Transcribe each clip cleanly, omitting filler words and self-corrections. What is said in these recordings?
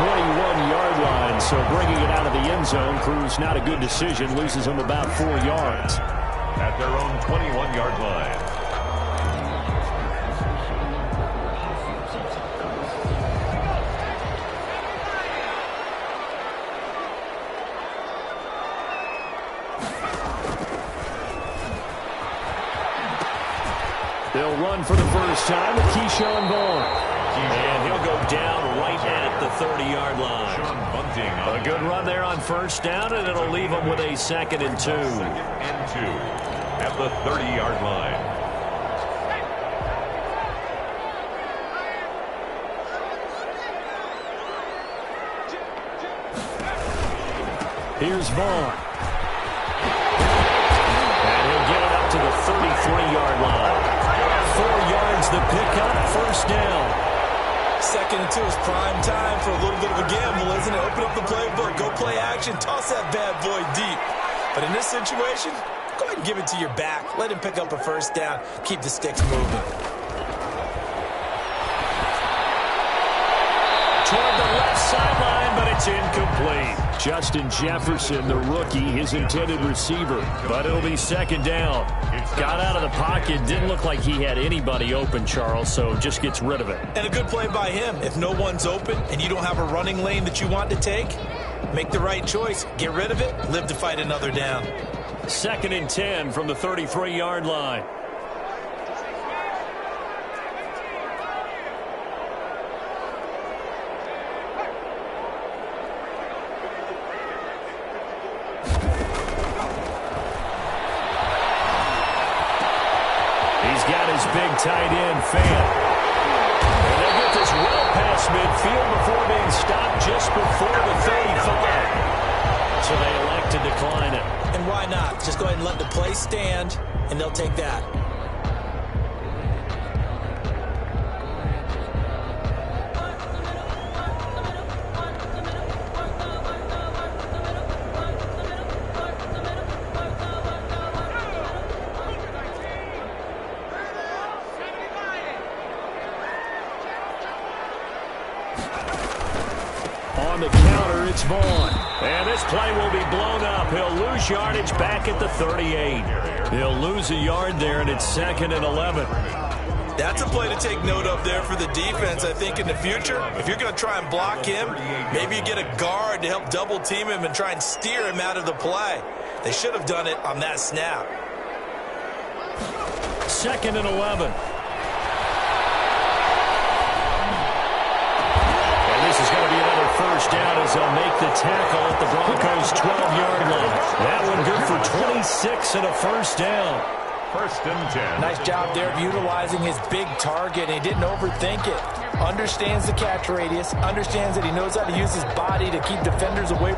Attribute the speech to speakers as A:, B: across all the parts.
A: 21-yard line, so bringing it out of the end zone proves not a good decision, loses them about 4 yards.
B: At their own 21-yard line.
A: They'll run for the first time with Keyshawn Vaughn.
C: And he'll go down right at the 30-yard line.
A: A good run there on first down, and it'll leave them with a 2nd and 2.
B: 2nd and 2 at the 30-yard line.
A: Here's Vaughn. And he'll get it up to the 33-yard line. 4 yards the pickup, first down.
D: 2nd and 2 is prime time for a little bit of a gamble, isn't it? Open up the playbook, go play action, toss that bad boy deep. But in this situation, go ahead and give it to your back. Let him pick up a first down. Keep the sticks moving.
A: Toward the left sideline, but it's incomplete. Justin Jefferson, the rookie, his intended receiver. But it'll be 2nd down. Got out of the pocket, didn't look like he had anybody open, Charles, so just gets rid of it.
D: And a good play by him. If no one's open and you don't have a running lane that you want to take, make the right choice. Get rid of it, live to fight another down.
A: 2nd and 10 from the 33-yard line. Big tight end fan. And they get this well past midfield before being stopped just before the 35. So they elect to decline it.
D: And why not? Just go ahead and let the play stand, and they'll take that.
A: On the counter, it's Vaughn. And this play will be blown up. He'll lose yardage back at the 38. He'll lose a yard there, and it's 2nd and 11.
D: That's a play to take note of there for the defense, I think, in the future. If you're going to try and block him, maybe you get a guard to help double-team him and try and steer him out of the play. They should have done it on that snap.
A: 2nd and 11. This is going to be another first down as they'll make the tackle at the Broncos' 12-yard line. That one good for 26 and a first down.
B: 1st and 10.
D: Nice job there of utilizing his big target. He didn't overthink it. Understands the catch radius. Understands that he knows how to use his body to keep defenders away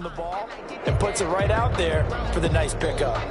D: the ball and puts it right out there for the nice pickup.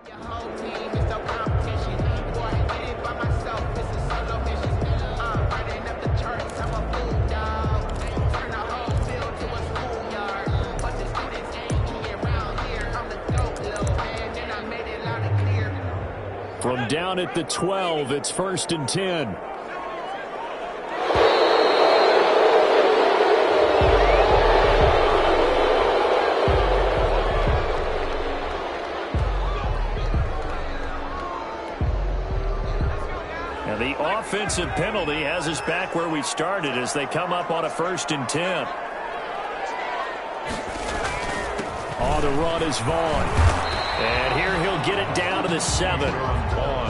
E: Your whole team is no competition. Boy, I did it by myself. This is solo mission. I'm running up the charts. I'm a fool, dog. Turn the whole field to a schoolyard. But the students ain't me around here. I'm the dope little man, and I made it loud and clear.
A: From down at the 12, it's 1st and 10. The offensive penalty has us back where we started as they come up on a 1st and 10. On the run is Vaughn. And here he'll get it down to the 7.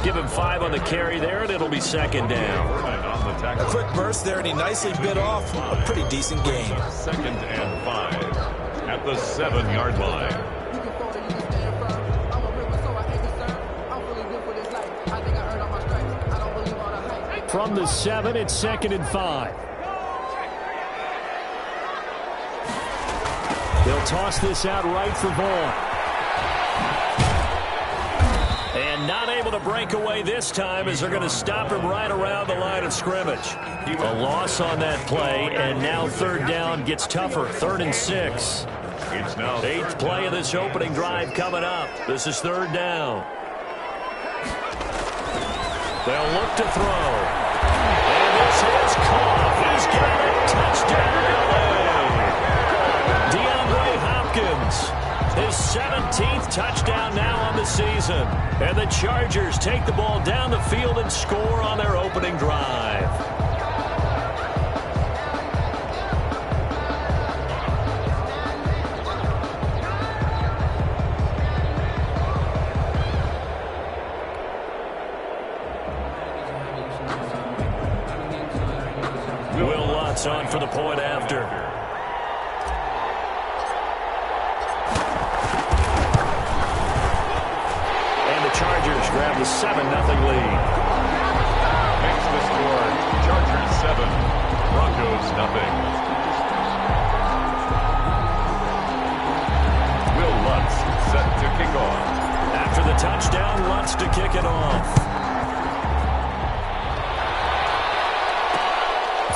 A: Give him 5 on the carry there, and it'll be 2nd down.
D: A quick burst there, and he nicely bit off a pretty decent gain.
B: 2nd and 5 at the 7-yard line.
A: From the 7, it's 2nd and 5. They'll toss this out right for Vaughn. And not able to break away this time as they're going to stop him right around the line of scrimmage. A loss on that play, and now 3rd down gets tougher. 3rd and 6.
B: It's now
A: 8th play of this opening drive coming up. This is 3rd down. They'll look to throw. And this is caught. He's got it. Touchdown, LA. DeAndre Hopkins, his 17th touchdown now on the season. And the Chargers take the ball down the field and score on their opening drive. On for the point after. And the Chargers grab the 7-0 lead.
B: Makes the score. Chargers 7, Broncos nothing. Will Lutz set to kick off.
A: After the touchdown, Lutz to kick it off.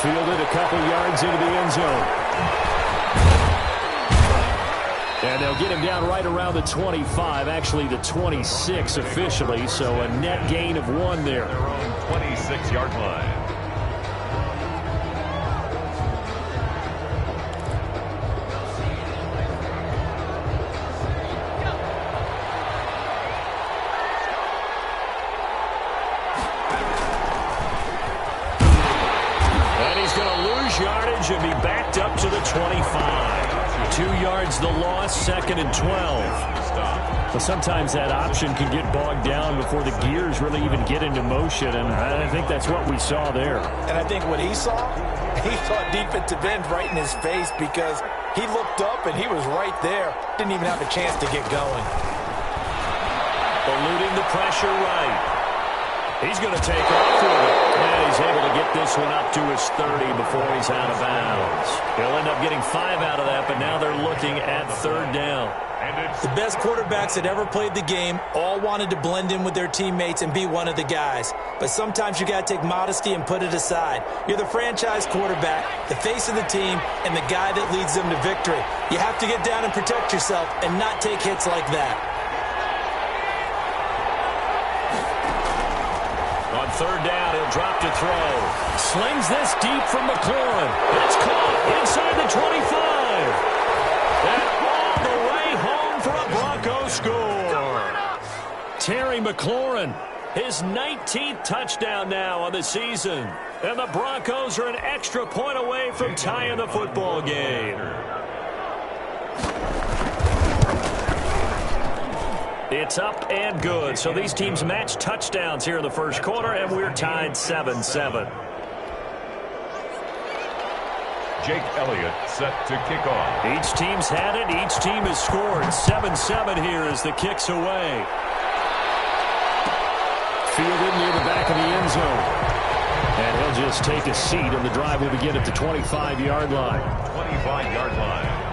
A: Fielded a couple yards into the end zone. And they'll get him down right around the 25, actually the 26 officially, so a net gain of 1 there.
B: Their own 26-yard line.
A: Yardage and be backed up to the 25. 2 yards the loss, 2nd and 12. But sometimes that option can get bogged down before the gears really even get into motion, and I think that's what we saw there.
D: And I think what he saw defensive end right in his face, because he looked up and he was right there. Didn't even have a chance to get going.
A: Eluding the pressure right. He's going to take off with it. And he's able to get this one up to his 30 before he's out of bounds. He'll end up getting 5 out of that, but now they're looking at 3rd down.
D: The best quarterbacks that ever played the game all wanted to blend in with their teammates and be one of the guys. But sometimes you got to take modesty and put it aside. You're the franchise quarterback, the face of the team, and the guy that leads them to victory. You have to get down and protect yourself and not take hits like that.
A: On 3rd down, he'll drop to throw. Slings this deep from McLaurin. It's caught inside the 25. And all the way home for a Broncos score. Terry McLaurin, his 19th touchdown now on the season. And the Broncos are an extra point away from tying the football game. It's up and good. So these teams match touchdowns here in the first quarter, and we're tied 7-7.
B: Jake Elliott set to kick off.
A: Each team's had it. Each team has scored. 7-7 here as the kick's away. Fielded near the back of the end zone. And he'll just take a seat, and the drive will begin at the 25-yard line.
B: 25-yard line.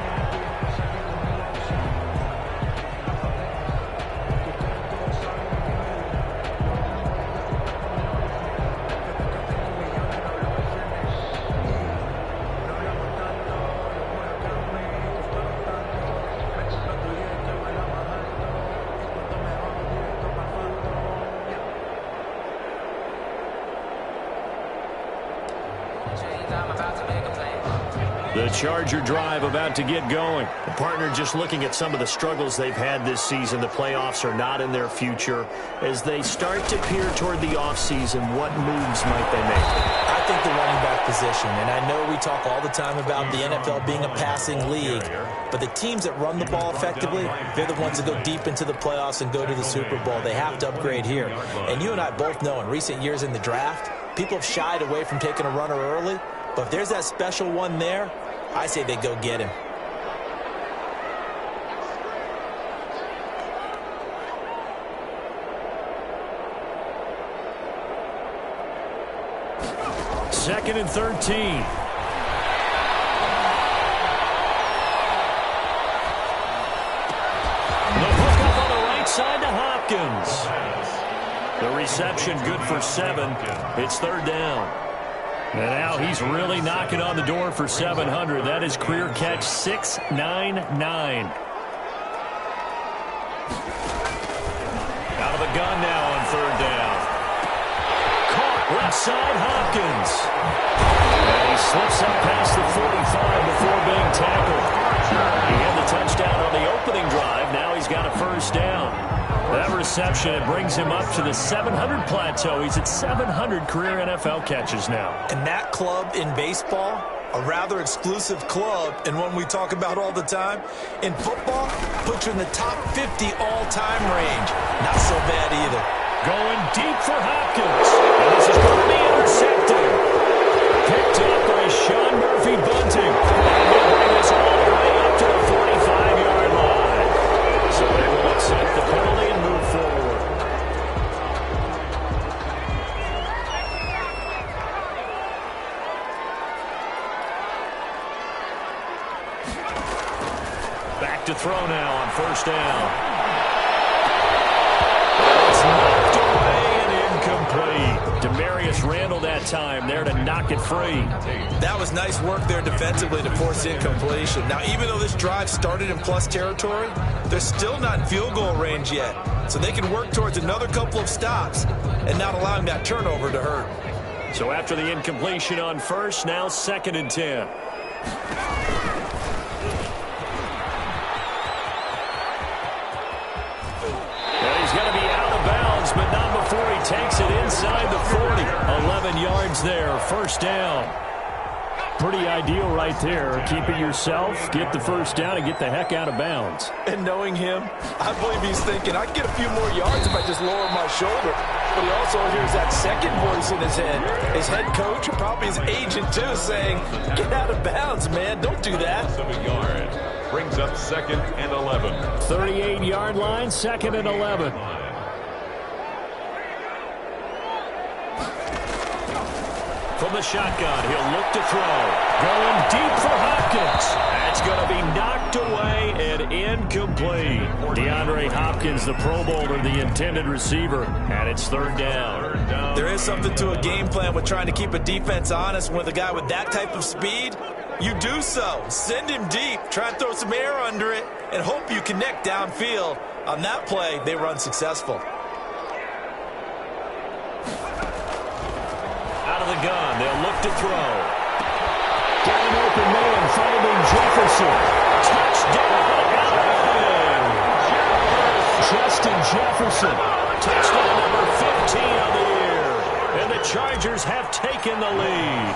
A: The Charger drive about to get going. The partner just looking at some of the struggles they've had this season. The playoffs are not in their future. As they start to peer toward the offseason, what moves might they make?
D: I think the running back position, and I know we talk all the time about the NFL being a passing league, but the teams that run the ball effectively, they're the ones that go deep into the playoffs and go to the Super Bowl. They have to upgrade here. And you and I both know in recent years in the draft, people have shied away from taking a runner early, but if there's that special one there, I say they go get him.
A: Second and 13. The hook up on the right side to Hopkins. The reception good for 7. It's 3rd down. And now he's really knocking on the door for 700. That is career catch 699. Out of the gun now on 3rd down. Caught left side Hopkins. And he slips up past the 45 before being tackled. He had the touchdown on the opening drive. Now he's got a 1st down. That reception, it brings him up to the 700 plateau. He's at 700 career NFL catches now.
D: And that club in baseball, a rather exclusive club, and one we talk about all the time. In football, puts you in the top 50 all-time range. Not so bad either.
A: Going deep for Hopkins. And this is going to be intercepted. Picked up by Sean Murphy Bunting. And he'll bring this all the way up to the 45-yard line. So they will accept the penalty and move forward. Back to throw now on 1st down. And it's knocked away and incomplete. Demarius Randall that time there to knock it free.
D: That was nice work there defensively to force incompletion. Now, even though this drive started in plus territory, they're still not in field goal range yet. So they can work towards another couple of stops and not allowing that turnover to hurt.
A: So after the incompletion on first, now 2nd and 10. He's going to be out of bounds, but not before he takes it inside the 40. 11 yards there, first down. Pretty ideal right there. Keep it yourself, get the first down, and get the heck out of bounds.
D: And knowing him, I believe he's thinking, I can get a few more yards if I just lower my shoulder. But he also hears that second voice in his head. His head coach, or probably his agent too, saying, get out of bounds, man. Don't do that.
B: 7 yards. Brings up 2nd and 11.
A: 38-yard line, 2nd and 11. From the shotgun, he'll look to throw. Going deep for Hopkins. That's going to be knocked away and incomplete. DeAndre Hopkins, the Pro Bowler, the intended receiver, and it's 3rd down.
D: There is something to a game plan with trying to keep a defense honest. With a guy with that type of speed, you do so. Send him deep. Try and throw some air under it and hope you connect downfield. On that play, they were unsuccessful.
A: Out of the gun, they'll look to throw. Got an open man, finding Jefferson. Touchdown! Justin Jefferson. Touchdown number 15 of the year. And the Chargers have taken the lead.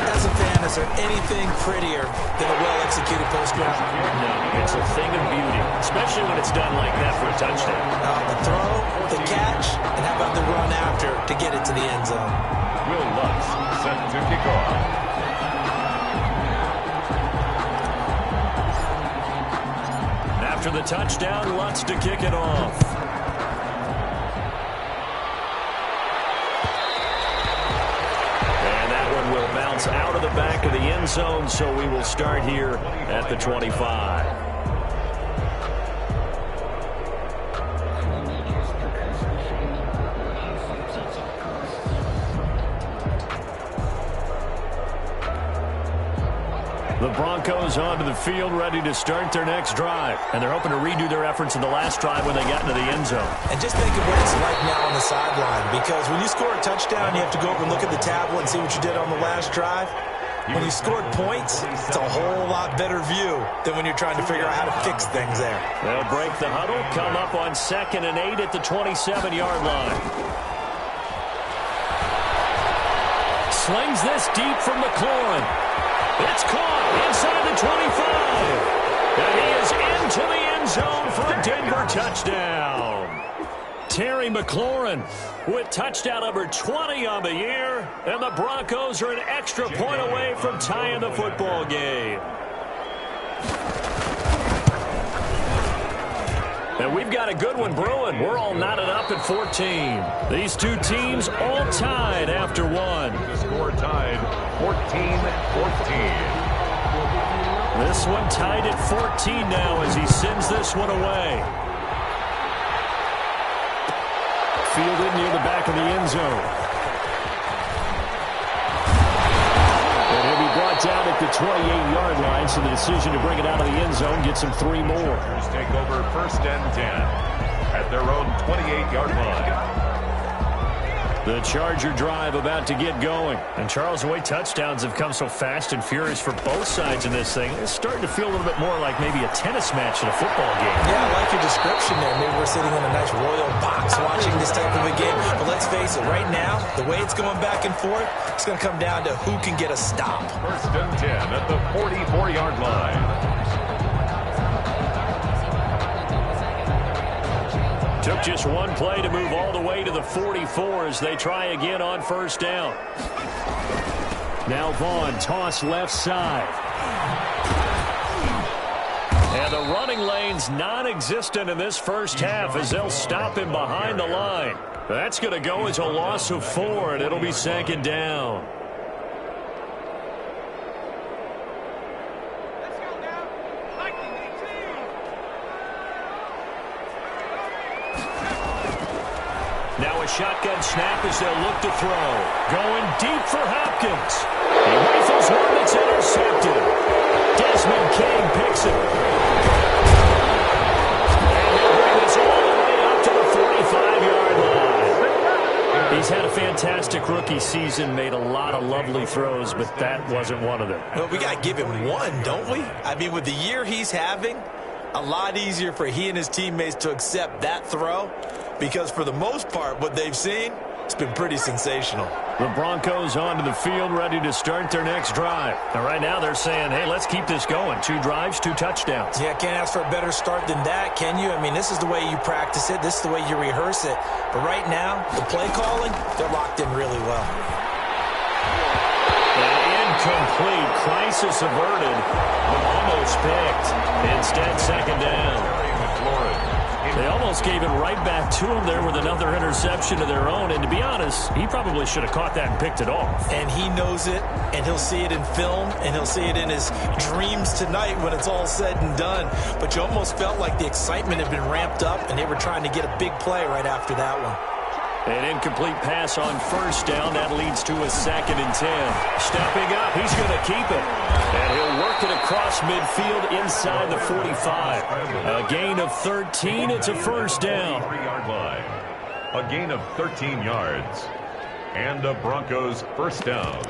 D: As a fan, is there anything prettier than a well-executed post-route?
A: No, it's a thing of beauty, especially when it's done like that for a touchdown.
D: The throw, the catch, and how about the run after to get it to the end zone?
B: Will Lutz set to kick off.
A: After the touchdown, Lutz to kick it off. Will bounce out of the back of the end zone, so we will start here at the 25. The Broncos onto the field, ready to start their next drive. And they're hoping to redo their efforts in the last drive when they got into the end zone.
D: And just think of what it's like now on the sideline. Because when you score a touchdown, you have to go over and look at the tablet and see what you did on the last drive. When you scored points, it's a whole lot better view than when you're trying to figure out how to fix things there.
A: They'll break the huddle, come up on 2nd and 8 at the 27-yard line. Slings this deep from McLaurin. It's caught inside the 25. And he is into the end zone for a Denver touchdown. Terry McLaurin with touchdown number 20 on the year. And the Broncos are an extra point away from tying the football game. And we've got a good one brewing. We're all knotted up at 14. These two teams all tied after one.
B: The score tied 14-14.
A: This one tied at 14 now as he sends this one away. Fielded near the back of the end zone. And he'll be brought down at the 28-yard line, so the decision to bring it out of the end zone gets him 3 more.
B: Chargers take over 1st and 10 at their own 28-yard line.
A: The Charger drive about to get going. And Charles, the way touchdowns have come so fast and furious for both sides in this thing, it's starting to feel a little bit more like maybe a tennis match in a football game.
D: Yeah, I like your description there. Maybe we're sitting in a nice royal box watching this type of a game. But let's face it, right now, the way it's going back and forth, it's going to come down to who can get a stop.
B: 1st and 10 at the 44-yard line.
A: Took just one play to move all the way to the 44 as they try again on 1st down. Now Vaughn, toss left side. And the running lane's non-existent in this first half as they'll stop him behind the line. That's going to go as a loss of 4, and it'll be 2nd down. Now a shotgun snap as they'll look to throw. Going deep for Hopkins. He rifles one that's intercepted. Desmond King picks it. And he'll bring this all the way up to the 45-yard line. He's had a fantastic rookie season, made a lot of lovely throws, but that wasn't one of them.
D: Well, we got to give him one, don't we? I mean, with the year he's having, a lot easier for he and his teammates to accept that throw, because for the most part, what they've seen, it's been pretty sensational.
A: The Broncos onto the field, ready to start their next drive. And right now they're saying, hey, let's keep this going. 2 drives, 2 touchdowns.
D: Yeah, can't ask for a better start than that, can you? I mean, this is the way you practice it. This is the way you rehearse it. But right now, the play calling, they're locked in really well.
A: Incomplete. Crisis averted, but almost picked. Instead, second down. They almost gave it right back to him there with another interception of their own. And to be honest, he probably should have caught that and picked it off.
D: And he knows it, and he'll see it in film, and he'll see it in his dreams tonight when it's all said and done. But you almost felt like the excitement had been ramped up, and they were trying to get a big play right after that one.
A: An incomplete pass on first down. That leads to a 2nd and 10. Stepping up, he's going to keep it. And he'll work it across midfield inside the 45. A gain of 13. It's a first down.
B: 3-yard line. A gain of 13 yards. And a Broncos first down.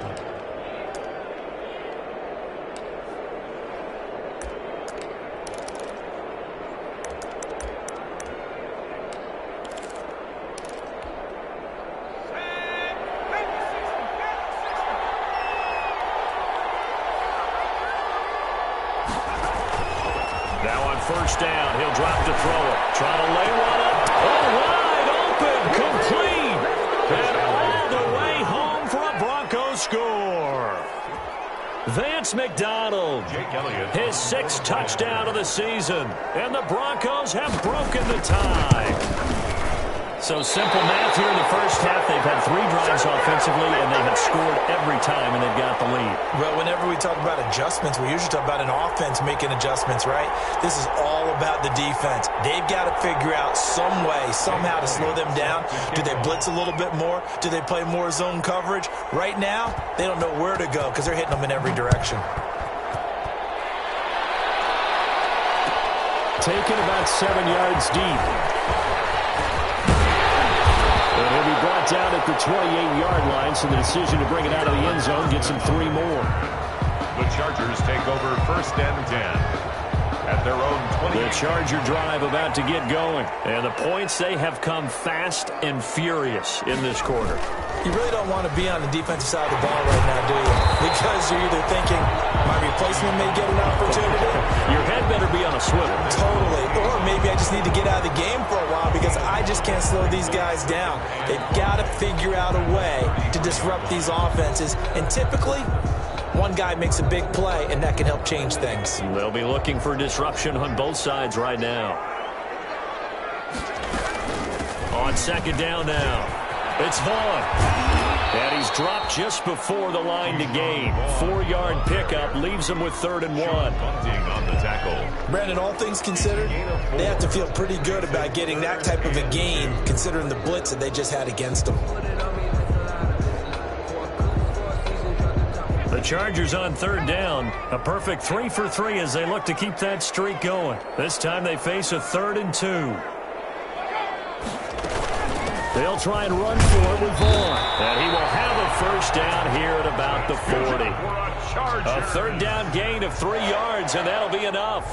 A: First down, he'll drop to throw it. Trying to lay one up. Oh, wide open, complete. And all the way home for a Broncos score. Vance McDonald, his 6th touchdown of the season. And the Broncos have broken the tie. So simple math here in the first half. They've had 3 drives offensively, and they have scored every time, and they've got the lead.
D: Well, whenever we talk about adjustments, we usually talk about an offense making adjustments, right? This is all about the defense. They've got to figure out some way, somehow to slow them down. Do they blitz a little bit more? Do they play more zone coverage? Right now, they don't know where to go because they're hitting them in every direction.
A: Taken about 7 yards deep. And he'll be brought down at the 28-yard line, so the decision to bring it out of the end zone gets him 3 more.
B: The Chargers take over first and 10 at their own 20.
A: The Charger drive about to get going. And the points, they have come fast and furious in this quarter.
D: You really don't want to be on the defensive side of the ball right now, do you? Because you're either thinking, my replacement may get an opportunity.
A: Your head better be on a swivel.
D: Totally. Or maybe I just need to get out of the game for a while because I just can't slow these guys down. They've got to figure out a way to disrupt these offenses. And typically, one guy makes a big play, and that can help change things.
A: They'll be looking for disruption on both sides right now. On second down now. It's Vaughn. And he's dropped just before the line to gain. 4-yard pickup leaves him with 3rd and 1.
B: On the tackle.
D: Brandon, all things considered, they have to feel pretty good about getting that type of a gain considering the blitz that they just had against them.
A: The Chargers on 3rd down. A perfect 3 for 3 as they look to keep that streak going. This time they face a 3rd and 2. They'll try and run for it with Vaughn. And he will have a first down here at about the 40. A 3rd down gain of 3 yards, and that'll be enough.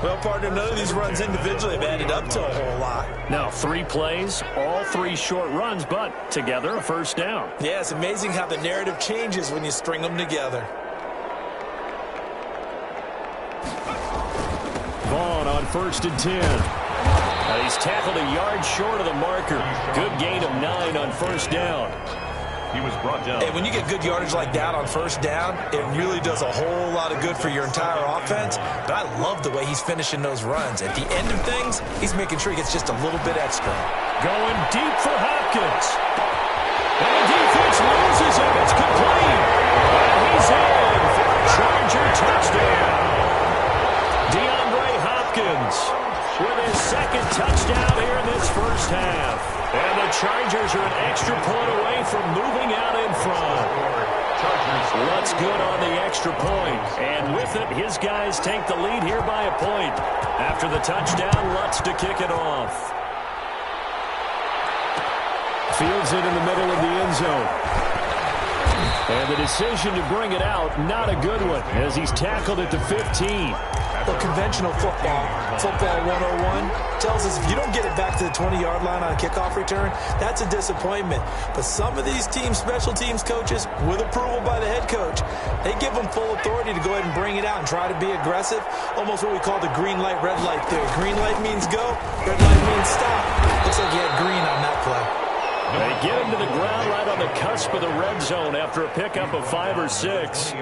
D: Well, partner, none of these runs individually have added up to a whole lot.
A: Now, 3 plays, all 3 short runs, but together a first down.
D: Yeah, it's amazing how the narrative changes when you string them together.
A: Vaughn on 1st and 10. He's tackled a yard short of the marker. Good gain of 9 on first down.
B: He was brought down.
D: And when you get good yardage like that on first down, it really does a whole lot of good for your entire offense. But I love the way he's finishing those runs. At the end of things, he's making sure he gets just a little bit extra.
A: Going deep for Hopkins. And the defense loses him. It's complete. And he's in for a Charger touchdown. DeAndre Hopkins with his 2nd touchdown here in this first half. And the Chargers are an extra point away from moving out in front. Lutz good on the extra point. And with it, his guys take the lead here by a point. After the touchdown, Lutz to kick it off. Fields it in the middle of the end zone. And the decision to bring it out, not a good one, as he's tackled at the 15.
D: Well, conventional football 101, tells us if you don't get it back to the 20-yard line on a kickoff return, that's a disappointment. But some of these special teams coaches, with approval by the head coach, they give them full authority to go ahead and bring it out and try to be aggressive, almost what we call the green light, red light theory. Green light means go, red light means stop. Looks like he had green on that play.
A: They get him to the ground right on the cusp of the red zone after a pickup of 5 or 6.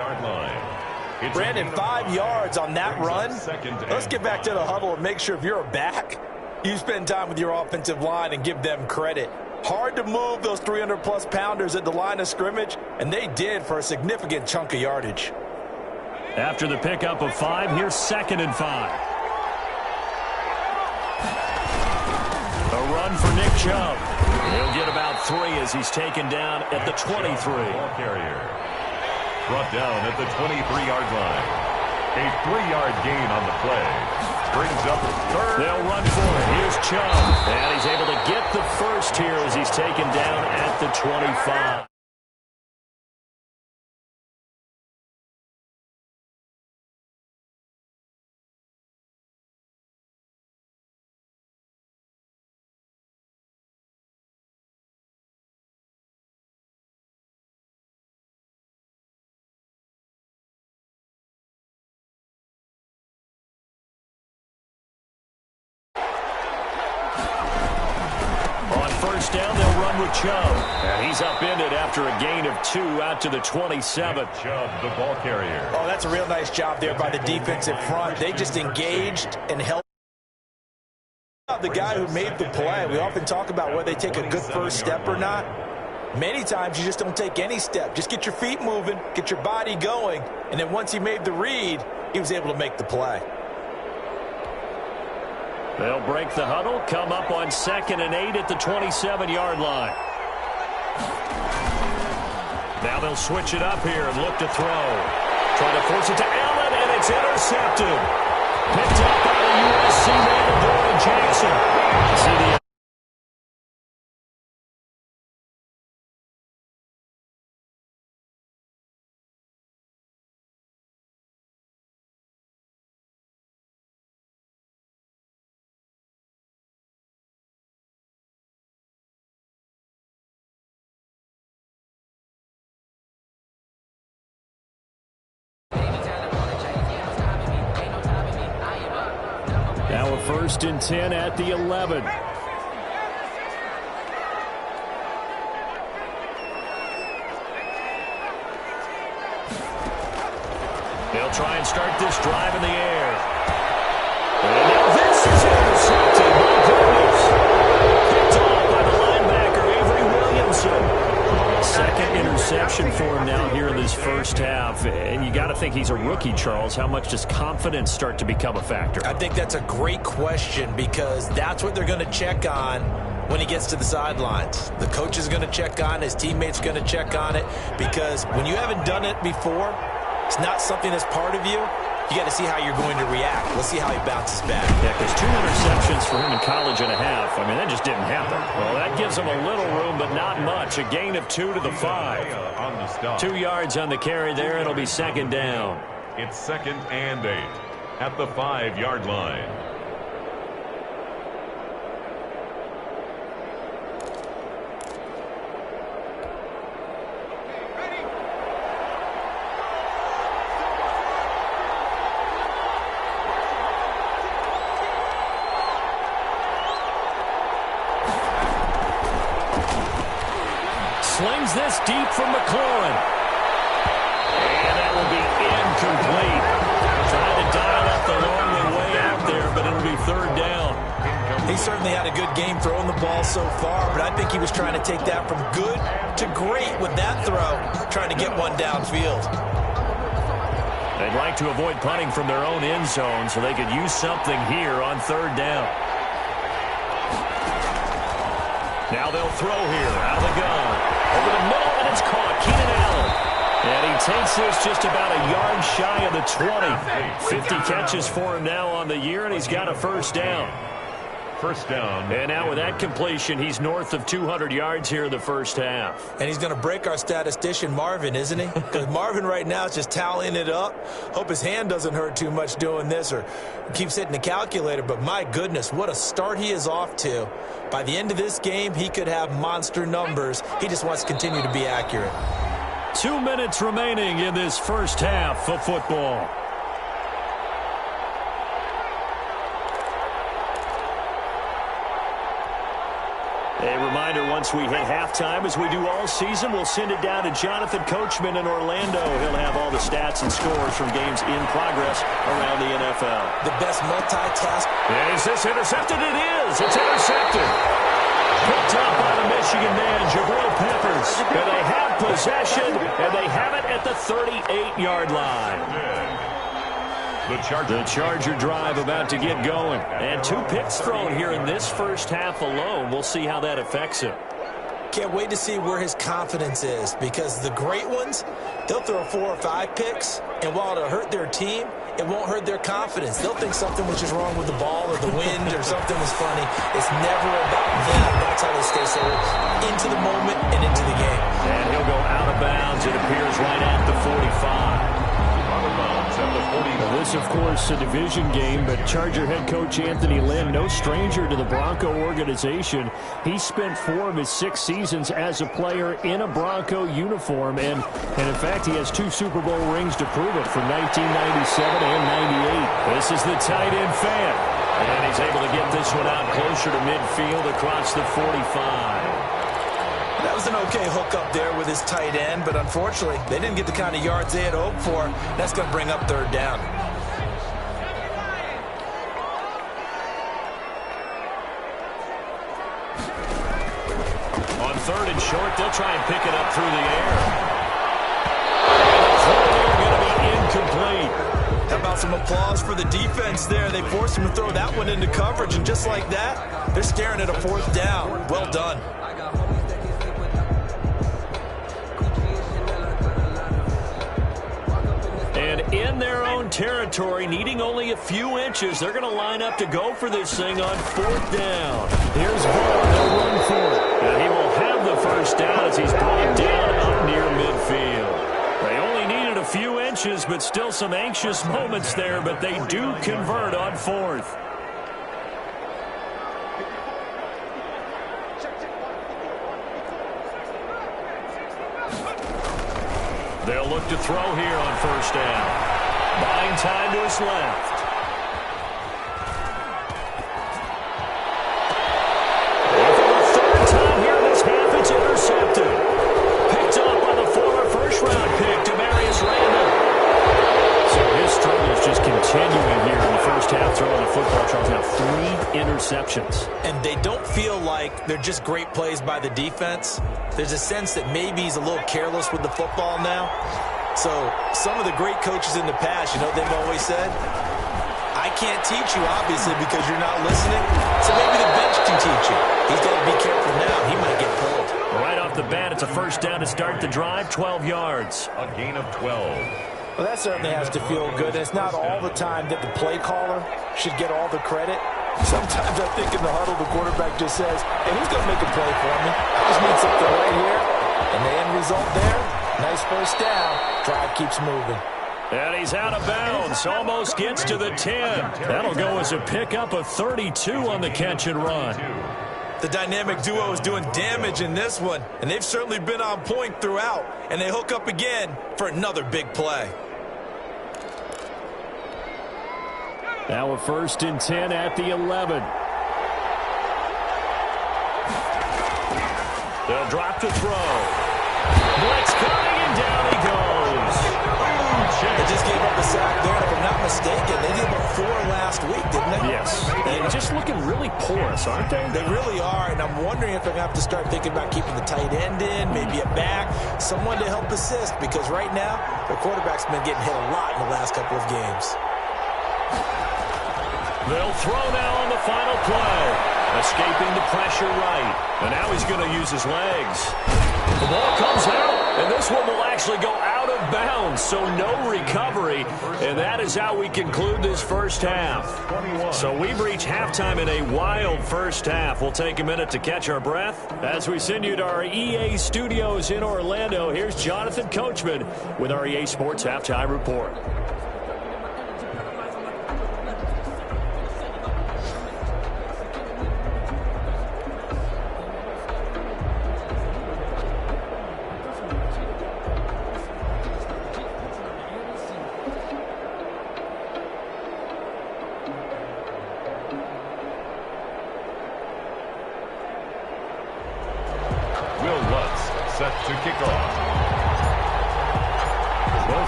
D: Brandon, 5 yards on that run. Let's get back to the huddle and make sure if you're a back, you spend time with your offensive line and give them credit. Hard to move those 300-plus pounders at the line of scrimmage, and they did for a significant chunk of yardage.
A: After the pickup of 5, here's 2nd and 5. A run for Nick Chubb. He'll get about 3 as he's taken down at the 23.
B: Ball carrier brought down at the 23-yard line. A 3-yard gain on the play. Brings up 3rd.
A: They'll run for it. Here's Chubb. And he's able to get the first here as he's taken down at the 25. First down, they'll run with Chubb. And he's upended after a gain of 2 out to the 27.
B: Chubb, the ball carrier.
D: Oh, that's a real nice job there by the defensive front. They just engaged and helped the guy who made the play. We often talk about whether they take a good first step or not. Many times you just don't take any step. Just get your feet moving, get your body going, and then once he made the read, he was able to make the play.
A: They'll break the huddle, come up on 2nd and 8 at the 27-yard line. Now they'll switch it up here and look to throw. Try to force it to Allen, and it's intercepted. Picked up by the USC man, Adoree Jackson. See the Now a 1st and 10 at the 11. They'll try and start this drive in the air. And now this is intercepted. My goodness. Picked off by the linebacker, Avery Williamson. 2nd interception for him now here in this first half. And you got to think he's a rookie, Charles. How much does confidence start to become a factor?
D: I think that's a great question because that's what they're going to check on when he gets to the sidelines. The coach is going to check on it. His teammates are going to check on it because when you haven't done it before, it's not something that's part of you. You got to see how you're going to react. Let's see how he bounces back.
A: Yeah, because 2 interceptions for him in college and a half. I mean, that just didn't happen. Well, that gives him a little room, but not much. A gain of 2 to the 5. 2 yards on the carry there. It'll be 2nd down.
B: It's 2nd and 8 at the 5-yard line.
A: Slings this deep from McLaurin. And that will be incomplete. Trying to dial up the lonely way out there, but it'll be 3rd down.
D: He certainly had a good game throwing the ball so far, but I think he was trying to take that from good to great with that throw, trying to get one downfield.
A: They'd like to avoid punting from their own end zone so they could use something here on 3rd down. Now they'll throw here. Out of the gun. Over the middle, and it's caught. Keenan Allen. And he takes this just about a yard shy of the 20. 50 catches for him now on the year, and he's got a first down.
B: First down.
A: And now with that completion, he's north of 200 yards here in the first half.
D: And he's going to break our statistician Marvin, isn't he? Because Marvin right now is just tallying it up. Hope his hand doesn't hurt too much doing this or keeps hitting the calculator. But my goodness, what a start he is off to. By the end of this game, he could have monster numbers. He just wants to continue to be accurate.
A: 2 minutes remaining in this first half of football. A reminder, once we hit halftime, as we do all season, we'll send it down to Jonathan Coachman in Orlando. He'll have all the stats and scores from games in progress around the NFL.
D: The best multitask.
A: Is this intercepted? It is. It's intercepted. Picked up by the Michigan man, Jabril Peppers. And they have possession, and they have it at the 38-yard line. The Charger drive about to get going. And 2 picks thrown here in this first half alone. We'll see how that affects him.
D: Can't wait to see where his confidence is, because the great ones, they'll throw 4 or 5 picks, and while it'll hurt their team, it won't hurt their confidence. They'll think something which is wrong with the ball or the wind or something is funny. It's never about them. That's how they stay so into the moment and into the game.
A: And he'll go out of bounds, it appears, right at the 45. Well, this, of course, a division game, but Charger head coach Anthony Lynn, no stranger to the Bronco organization. He spent 4 of his 6 seasons as a player in a Bronco uniform, and in fact, he has 2 Super Bowl rings to prove it from 1997 and 98. This is the tight end fan, and he's able to get this one out closer to midfield across the 45.
D: That was an okay hook up there with his tight end, but unfortunately, they didn't get the kind of yards they had hoped for. That's going to bring up 3rd down.
A: On 3rd and short, they'll try and pick it up through the air. And going to be incomplete.
D: How about some applause for the defense there? They forced him to throw that one into coverage, and just like that, they're staring at a 4th down. Well done.
A: And in their own territory, needing only a few inches, they're going to line up to go for this thing on 4th down. Here's Ball. They'll run for it. And he will have the first down as he's brought down up near midfield. They only needed a few inches, but still some anxious moments there, but they do convert on 4th. They'll look to throw here on 1st down. Buying time to his left. And for the 3rd time here in this half, it's intercepted. Picked up by the former first-round pick, Demarius Randall. So his struggles just continuing here in the first half, throwing the football. Charles now 3 interceptions.
D: And they don't feel like they're just great plays by the defense. There's a sense that maybe he's a little careless with the football now. So some of the great coaches in the past, you know, they've always said, I can't teach you, obviously, because you're not listening. So maybe the bench can teach you. He's got to be careful now. He might get pulled.
A: Right off the bat, it's a first down to start the drive, 12 yards.
B: A gain of 12.
D: Well, that certainly has to feel good. And it's not all the time that the play caller should get all the credit. Sometimes I think in the huddle, the quarterback just says, hey, who's going to make a play for me? I just need something right here. And the end result there, nice first down. Drive keeps moving.
A: And he's out of bounds. Almost gets to the 10. That'll go as a pickup of 32 on the catch and run.
D: The dynamic duo is doing damage in this one. And they've certainly been on point throughout. And they hook up again for another big play.
A: Now a 1st and 10 at the 11. They'll drop to throw. Blitz coming, and down he goes.
D: They just gave up a sack there, and if I'm not mistaken, they gave up 4 last week, didn't they?
A: Yes. They're just looking really porous, aren't they?
D: They really are, and I'm wondering if they're going to have to start thinking about keeping the tight end in, maybe a back, someone to help assist, because right now, their quarterback's been getting hit a lot in the last couple of games.
A: They'll throw now on the final play. Escaping the pressure right. And now he's going to use his legs. The ball comes out, and this one will actually go out of bounds, so no recovery. And that is how we conclude this first half. So we've reached halftime in a wild first half. We'll take a minute to catch our breath. As we send you to our EA studios in Orlando, here's Jonathan Coachman with our EA Sports Halftime Report.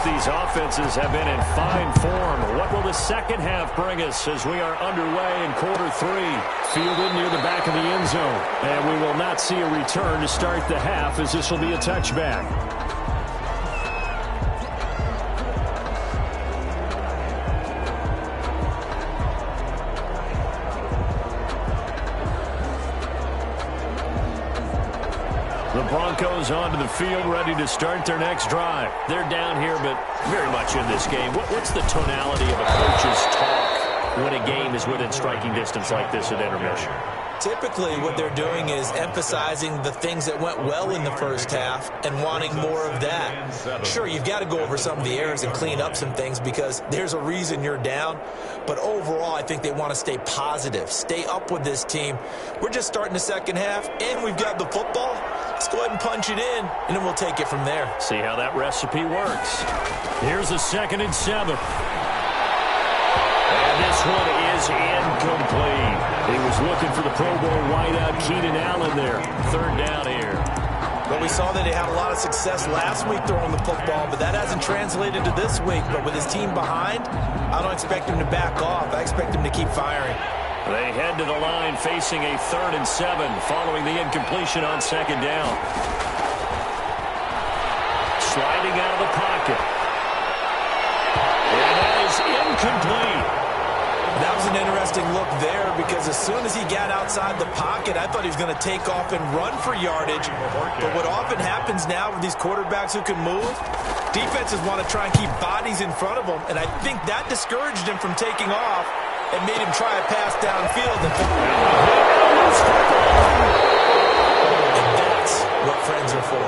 A: These offenses have been in fine form. What will the second half bring us as we are underway in quarter three? Fielded near the back of the end zone. And we will not see a return to start the half, as this will be a touchback. The Broncos onto the field, ready to start their next drive. They're down here, but very much in this game. What's the tonality of a coach's talk when a game is within striking distance like this at intermission?
D: Typically, what they're doing is emphasizing the things that went well in the first half and wanting more of that. Sure, you've got to go over some of the errors and clean up some things because there's a reason you're down. But overall, I think they want to stay positive, stay up with this team. We're just starting the second half, and we've got the football. Let's go ahead and punch it in, and then we'll take it from there.
A: See how that recipe works. Here's a 2nd and 7. And this one is incomplete. He was looking for the Pro Bowl wideout Keenan Allen there. 3rd down here.
D: Well, we saw that they had a lot of success last week throwing the football, but that hasn't translated to this week. But with his team behind, I don't expect him to back off. I expect him to keep firing.
A: They head to the line facing a 3rd and 7 following the incompletion on 2nd down. Sliding out of the pocket. And that is incomplete.
D: That was an interesting look there because as soon as he got outside the pocket, I thought he was going to take off and run for yardage. But what often happens now with these quarterbacks who can move, defenses want to try and keep bodies in front of them, and I think that discouraged him from taking off and made him try a pass downfield. And that's what friends are for.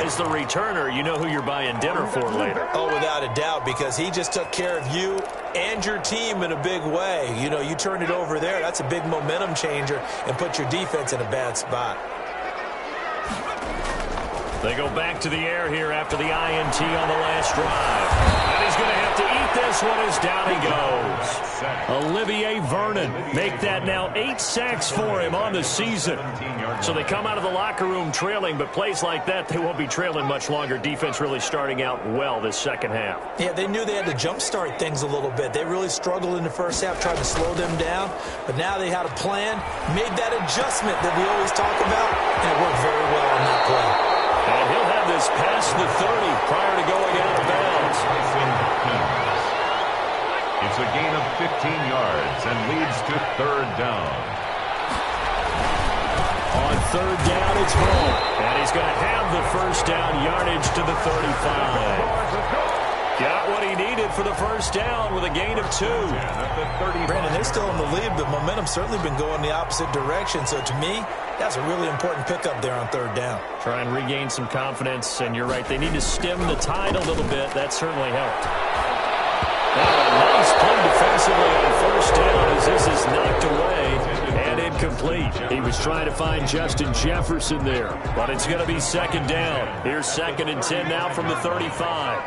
A: As the returner, you know who you're buying dinner for later.
D: Oh, without a doubt, because he just took care of you and your team in a big way. You know, you turned it over there. That's a big momentum changer and put your defense in a bad spot.
A: They go back to the air here after the INT on the last drive. And he's going to have to eat this one as down he goes. Olivier Vernon make that now 8 sacks for him on the season. So they come out of the locker room trailing, but plays like that, they won't be trailing much longer. Defense really starting out well this second half.
D: Yeah, they knew they had to jumpstart things a little bit. They really struggled in the first half, trying to slow them down. But now they had a plan, made that adjustment that we always talk about, and it worked very well on that play.
A: And he'll have this past the 30 prior to going out of bounds.
B: It's a gain of 15 yards and leads to 3rd down.
A: On 3rd down, it's home. And he's going to have the 1st down yardage to the 35. Got what he needed for the 1st down with a gain of 2.
D: Brandon, they're still in the lead, but momentum's certainly been going the opposite direction. So to me, that's a really important pickup there on 3rd down.
A: Try and regain some confidence, and you're right. They need to stem the tide a little bit. That certainly helped. Now a nice play defensively on 1st down as this is knocked away and incomplete. He was trying to find Justin Jefferson there, but it's going to be 2nd down. Here's 2nd and 10 now from the 35.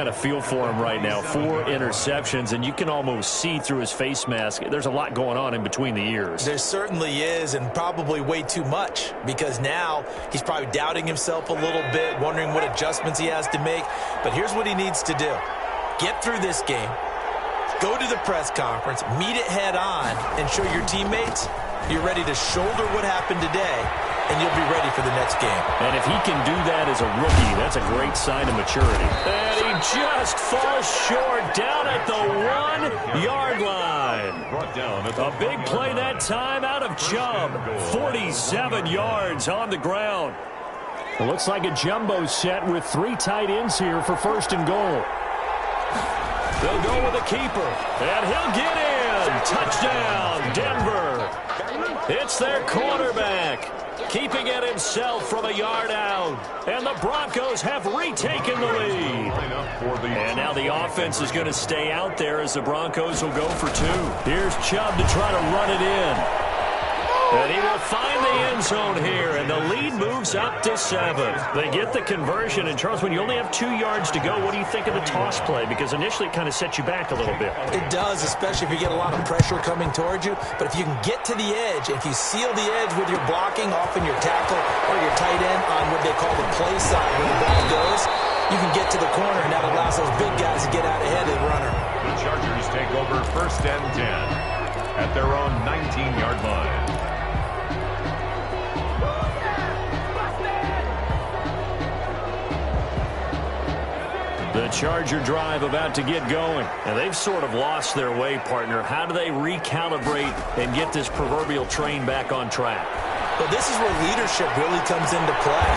A: kind of feel for him right now. 4 interceptions, and you can almost see through his face mask. There's a lot going on in between the ears.
D: There certainly is, and probably way too much, because now he's probably doubting himself a little bit, wondering what adjustments he has to make. But here's what he needs to do. Get through this game, go to the press conference, meet it head on, and show your teammates you're ready to shoulder what happened today, and you'll be ready for the next game.
A: And if he can do that as a rookie, that's a great sign of maturity. And he just falls short down at the 1-yard line. A big play that time out of Chubb. 47 yards on the ground. It looks like a jumbo set with 3 tight ends here for 1st and goal. They'll go with a keeper, and he'll get in. Touchdown, Denver. It's their quarterback, keeping it himself from a yard out. And the Broncos have retaken the lead. And now the offense is going to stay out there as the Broncos will go for 2. Here's Chubb to try to run it in. And he will find the end zone here, and the lead moves up to 7. They get the conversion, and Charles, when you only have 2 yards to go, what do you think of the toss play? Because initially it kind of sets you back a little bit.
D: It does, especially if you get a lot of pressure coming towards you. But if you can get to the edge, if you seal the edge with your blocking, often your tackle or your tight end on what they call the play side where the ball goes, you can get to the corner, and that allows those big guys to get out ahead of the runner.
B: The Chargers take over 1st and 10 at their own 19-yard line.
A: The Charger drive about to get going. And they've sort of lost their way, partner. How do they recalibrate and get this proverbial train back on track?
D: Well, this is where leadership really comes into play.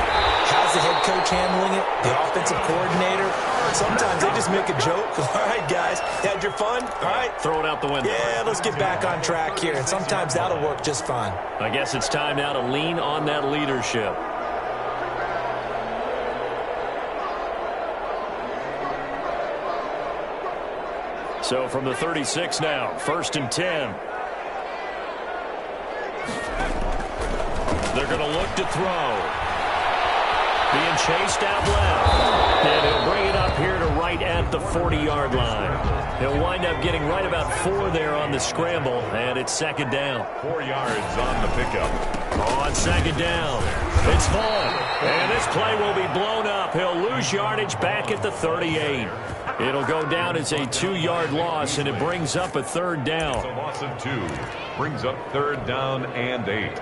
D: How's the head coach handling it? The offensive coordinator? Sometimes they just make a joke. All right, guys, had your fun? All right.
A: Throw it out the window.
D: Yeah, let's get back on track here. And sometimes that'll work just fine.
A: I guess it's time now to lean on that leadership. So from the 36 now, 1st and 10. They're going to look to throw. Being chased out left. And he'll bring it up here to right at the 40-yard line. He'll wind up getting right about 4 there on the scramble, and it's 2nd down.
B: 4 yards on the pickup.
A: On 2nd down, it's Vaughn. And this play will be blown up. He'll lose yardage back at the 38. It'll go down as a 2-yard loss, and it brings up a 3rd down.
B: So loss of 2 brings up 3rd down and 8.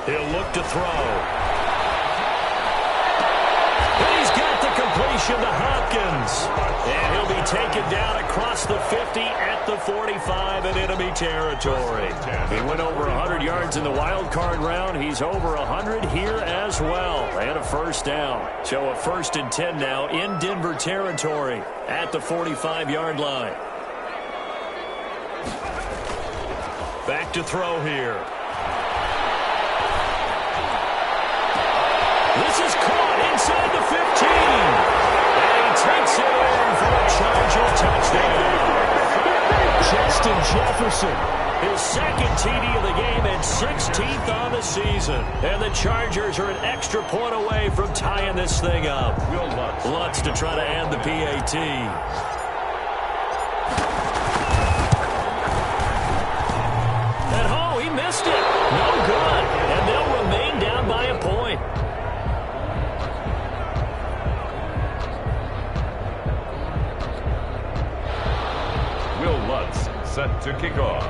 A: He'll look to throw. And he's got the completion to Hopkins. And he'll be taken down across the 50 at the 45 in enemy territory. He went over 100 yards in the wild card round. He's over 100 here as well. And a 1st down. So a 1st and 10 now in Denver territory at the 45-yard line. Back to throw here. This is caught inside the 15. And he takes it in for a Charger touchdown. Justin Jefferson, his 2nd TD of the game and 16th on the season. And the Chargers are an extra point away from tying this thing up. Lutz to try to add the PAT. And oh, he missed it. No good. And they'll remain down by a point.
B: Set to kick off.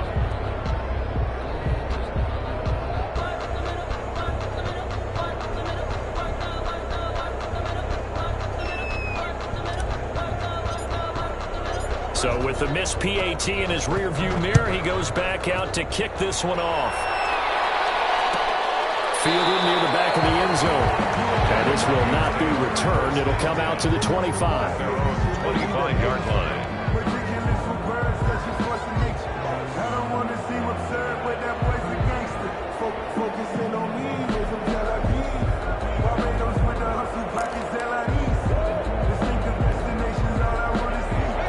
A: So with the missed PAT in his rearview mirror, he goes back out to kick this one off. Fielded near the back of the end zone. And this will not be returned. It'll come out to the 25.
B: 25-yard line.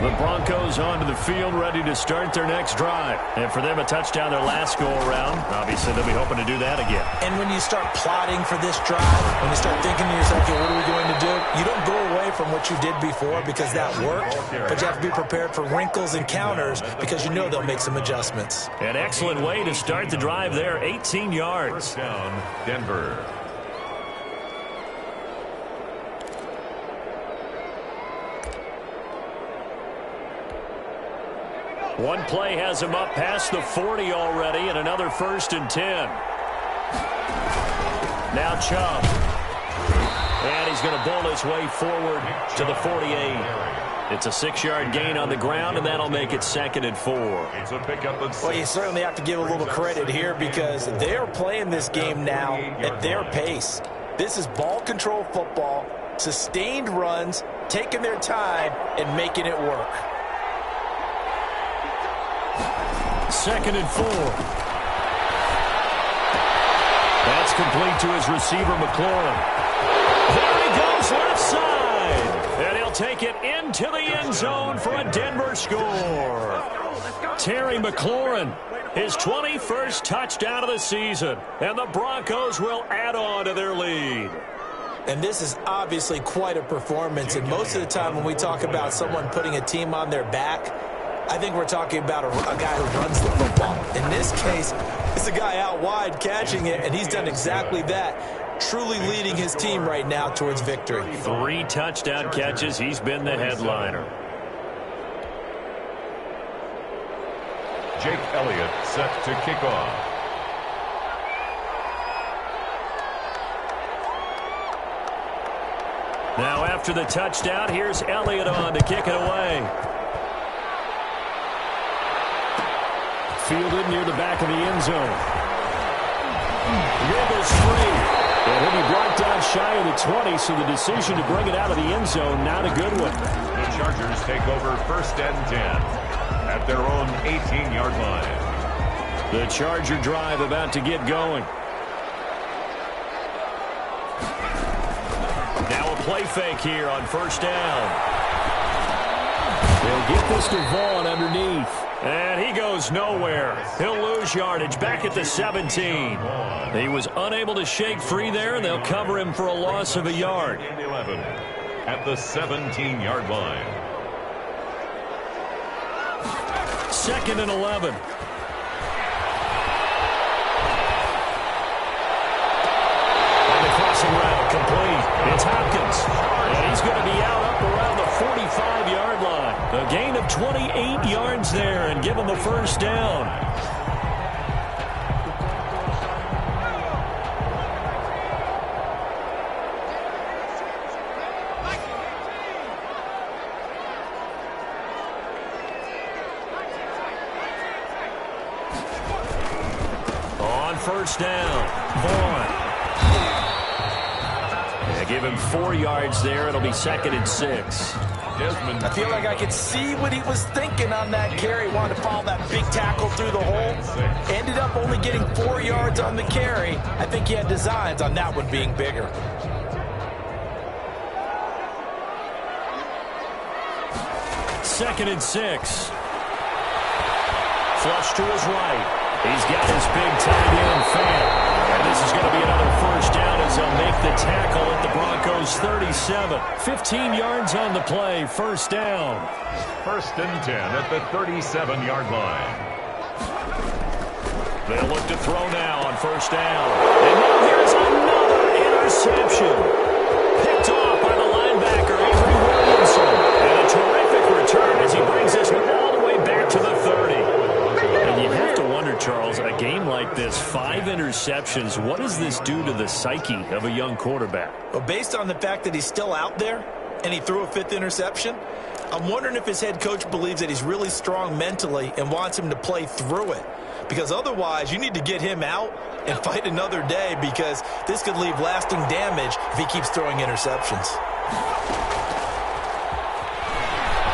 A: The Broncos Broncos onto the field, ready to start their next drive. And for them, a touchdown their last go-around. Obviously, they'll be hoping to do that again.
D: And when you start plotting for this drive, when you start thinking to yourself, okay, what are we going to do? You don't go away from what you did before because that worked, but you have to be prepared for wrinkles and counters because you know they'll make some adjustments.
A: An excellent way to start the drive there, 18 yards.
B: First down, Denver.
A: One play has him up past the 40 already, and another 1st and 10. Now Chubb. And he's going to bowl his way forward to the 48. It's a 6-yard gain on the ground, and that'll make it 2nd and 4.
B: It's a pickup of 6.
D: Well, you certainly have to give a little credit here because they're playing this game now at their pace. This is ball control football, sustained runs, taking their time, and making it work.
A: 2nd and 4. That's complete to his receiver, McLaurin. There he goes, left side. And he'll take it into the end zone for a Denver score. Terry McLaurin, his 21st touchdown of the season. And the Broncos will add on to their lead.
D: And this is obviously quite a performance. And most of the time when we talk about someone putting a team on their back, I think we're talking about a guy who runs the football. In this case, it's a guy out wide catching it, and he's done exactly that, truly leading his team right now towards victory.
A: 3 touchdown catches. He's been the headliner.
B: Jake Elliott set to kick off.
A: Now after the touchdown, here's Elliott on to kick it away. Fielded near the back of the end zone. Wiggles free. And he'll be brought down shy of the 20, so the decision to bring it out of the end zone, not a good one.
B: The Chargers take over 1st and 10 at their own 18-yard line.
A: The Charger drive about to get going. Now a play fake here on 1st down. They'll get this to Vaughn underneath. And he goes nowhere. He'll lose yardage back at the 17. He was unable to shake free there, and they'll cover him for a loss of a yard.
B: 11 at the 17-yard line.
A: 2nd and 11. And the crossing route complete. It's Hopkins. And he's going to be out up around the 45-yard line. A gain of 28 yards there and give him the 1st down. On 1st down, Vaughn. They give him 4 yards there. It'll be 2nd and 6.
D: I feel like I could see what he was thinking on that carry. Wanted to follow that big tackle through the hole. Ended up only getting 4 yards on the carry. I think he had designs on that one being bigger.
A: 2nd and 6. Flush to his right. He's got his big tight end fan. And this is going to be another 1st down as they'll make the tackle at the Broncos 37. 15 yards on the play, 1st down.
B: 1st and 10 at the 37-yard line.
A: They'll look to throw now on 1st down. And now here's another interception. Picked off by the linebacker, Avery Williamson. And a terrific return as he brings this one all the way back to the 30. And you have to wonder, Charles, a game like this, 5 interceptions, what does this do to the psyche of a young quarterback?
D: Well, based on the fact that he's still out there and he threw a 5th interception, I'm wondering if his head coach believes that he's really strong mentally and wants him to play through it. Because otherwise, you need to get him out and fight another day because this could leave lasting damage if he keeps throwing interceptions.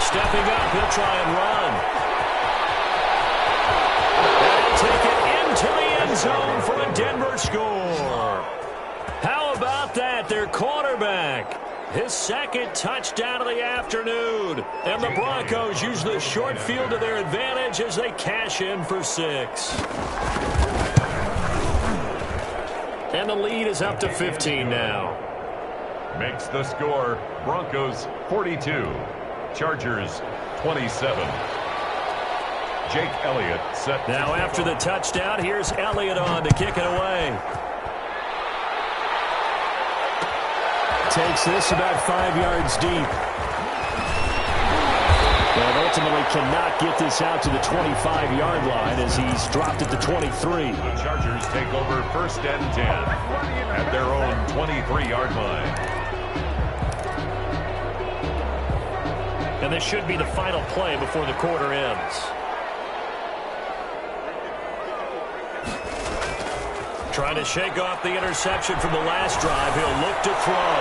A: Stepping up, he'll try and run. Take it into the end zone for a Denver score. How about that? Their quarterback his second touchdown of the afternoon. And the Broncos use the short field to their advantage as they cash in for 6. And the lead is up to 15 now.
B: Makes the score Broncos 42, Chargers 27. Jake Elliott set.
A: Now after the touchdown, here's Elliott on to kick it away. Takes this about 5 yards deep. And ultimately cannot get this out to the 25-yard line as he's dropped at the 23.
B: The Chargers take over 1st and 10 at their own 23-yard line.
A: And this should be the final play before the quarter ends. Trying to shake off the interception from the last drive. He'll look to throw.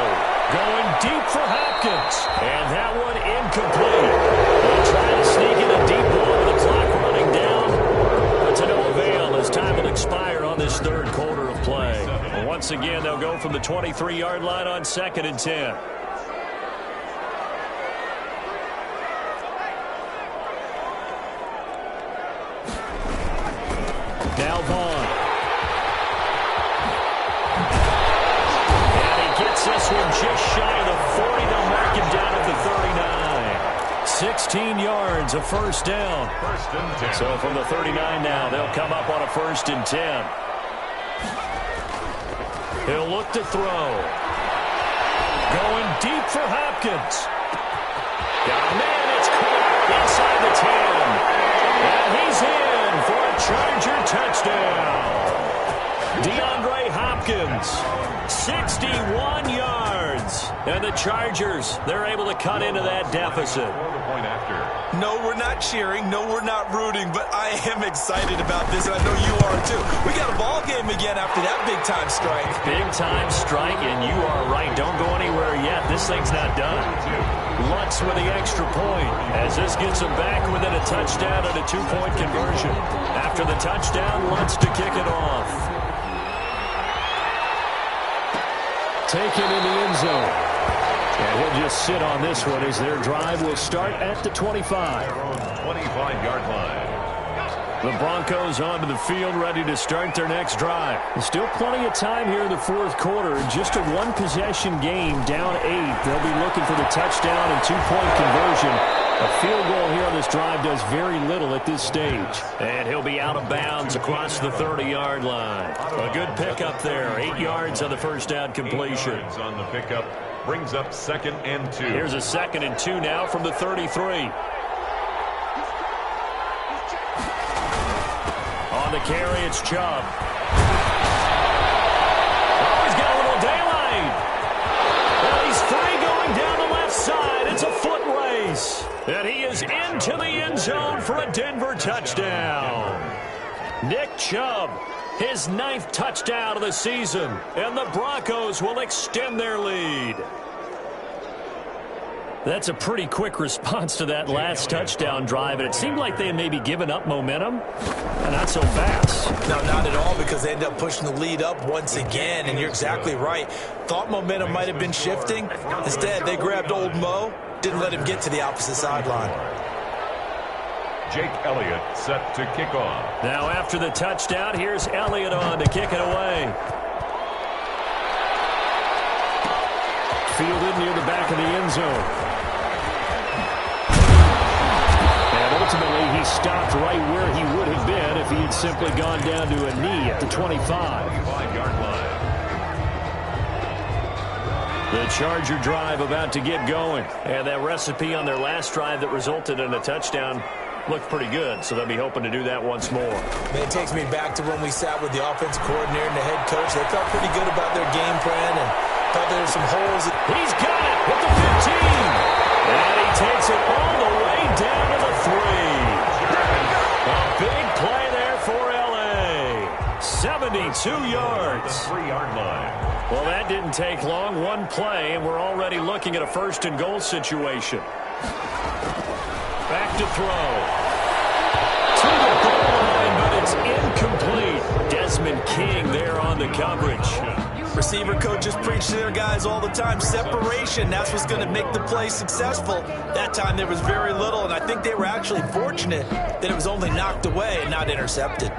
A: Going deep for Hopkins. And that one incomplete. He'll try to sneak in a deep ball with the clock running down. But to no avail as time will expire on this 3rd quarter of play. And once again, they'll go from the 23-yard line on 2nd and 10. Now Vaughn. This one just shy of the 40. They'll mark him down at the 39. 16 yards, a 1st down.
B: 1st and 10.
A: So from the 39 now, they'll come up on a 1st and 10. He'll look to throw. Going deep for Hopkins. Got a man, it's caught inside the 10. And he's in for a Charger touchdown. DeAndre Hopkins, 61 yards. And the Chargers, they're able to cut into that deficit.
D: No, we're not cheering. No, we're not rooting. But I am excited about this, and I know you are too. We got a ball game again after that big-time strike.
A: Big-time strike, and you are right. Don't go anywhere yet. This thing's not done. Lutz with the extra point as this gets him back within a touchdown and a 2-point conversion. After the touchdown, Lutz to kick it off. Taken in the end zone. And he'll just sit on this one as their drive will start at the 25.
B: 25-yard line.
A: The Broncos onto the field ready to start their next drive. Still plenty of time here in the 4th quarter. Just a 1-possession game, down 8. They'll be looking for the touchdown and 2-point conversion. A field goal here on this drive does very little at this stage. And he'll be out of bounds across the 30-yard line. A good pickup there. 8 yards on the 1st down completion.
B: 8 yards on the pickup brings up 2nd and 2.
A: Here's a 2nd and 2 now from the 33. On the carry, it's Chubb. Oh, he's got a little daylight. Well, he's free going down the left side. It's a foot race. And he is into the end zone for a Denver touchdown. Nick Chubb, his 9th touchdown of the season. And the Broncos will extend their lead. That's a pretty quick response to that last touchdown drive, and it seemed like they had maybe given up momentum. Not so fast.
D: No, not at all, because they ended up pushing the lead up once again, and you're exactly right. Thought momentum might have been shifting. Instead, they grabbed old Mo, didn't let him get to the opposite sideline.
B: Jake Elliott set to kick off.
A: Now after the touchdown, here's Elliott on to kick it away. Fielded near the back of the end zone. Ultimately, he stopped right where he would have been if he had simply gone down to a knee at the 25.
B: 25-yard line.
A: The Charger drive about to get going. And that recipe on their last drive that resulted in a touchdown looked pretty good, so they'll be hoping to do that once more.
D: Man, it takes me back to when we sat with the offensive coordinator and the head coach. They felt pretty good about their game plan and thought there were some holes.
A: He's got it at the 15. And he takes it all the way down to the 3. A big play there for L.A. 72 yards.
B: 3-yard line.
A: Well, that didn't take long. One play, and we're already looking at a 1st and goal situation. Back to throw. To the goal line, but it's incomplete. Desmond King there on the coverage.
D: Receiver coaches preach to their guys all the time. Separation, that's what's going to make the play successful. That time there was very little, and I think they were actually fortunate that it was only knocked away and not intercepted.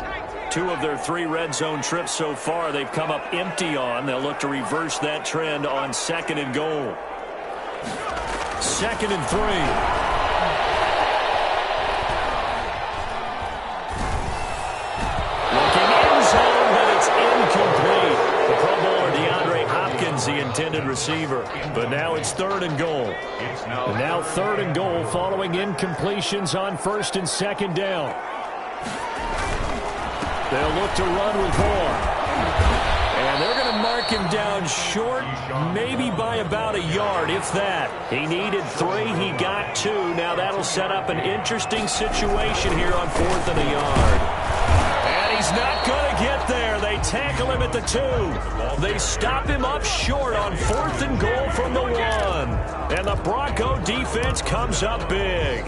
A: 2 of their 3 red zone trips so far they've come up empty on. They'll look to reverse that trend on 2nd and goal. 2nd and 3. The intended receiver, but now it's 3rd and goal. And now 3rd and goal following incompletions on 1st and 2nd down. They'll look to run with Vaughn. And they're going to mark him down short, maybe by about a yard, if that. He needed 3, he got 2. Now that'll set up an interesting situation here on 4th and a yard. He's not going to get there. They tackle him at the 2. They stop him up short on 4th and goal from the 1. And the Bronco defense comes up big.